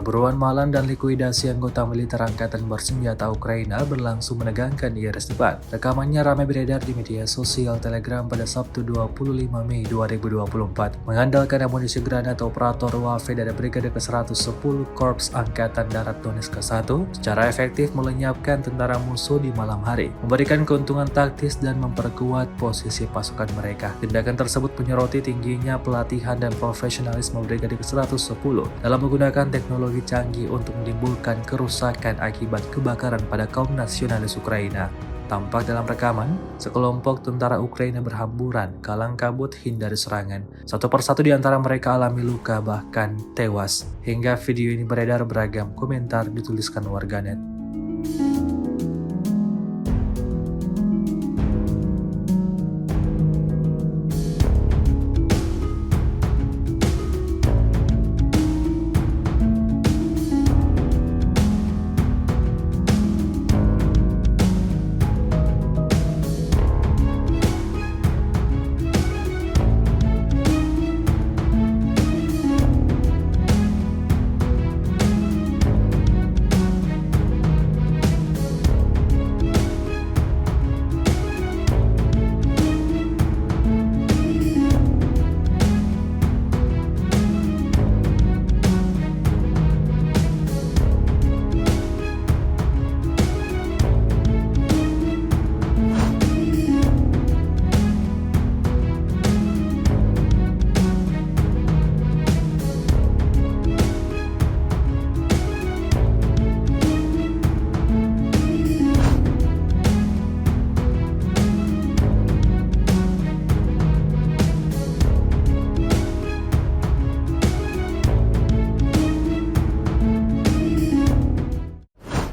Perburuan malam dan likuidasi anggota militer angkatan bersenjata Ukraina berlangsung menegangkan di Iris depan. Rekamannya ramai beredar di media sosial Telegram pada Sabtu 25 Mei 2024, mengandalkan amunisi granat operator Waffe dari Brigade ke-110 Korps Angkatan Darat Donetsk ke-1 secara efektif melenyapkan tentara musuh di malam hari, memberikan keuntungan taktis dan memperkuat posisi pasukan mereka. Tindakan tersebut menyoroti tingginya pelatihan dan profesionalisme Brigade ke-110 dalam menggunakan teknologi canggih untuk menimbulkan kerusakan akibat kebakaran pada kaum nasionalis Ukraina. Tampak dalam rekaman, sekelompok tentara Ukraina berhamburan kalang kabut hindari serangan. Satu persatu di antara mereka alami luka bahkan tewas. Hingga video ini beredar, beragam komentar dituliskan warganet.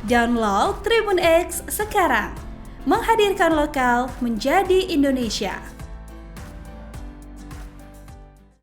Download Tribun X sekarang, menghadirkan lokal menjadi Indonesia.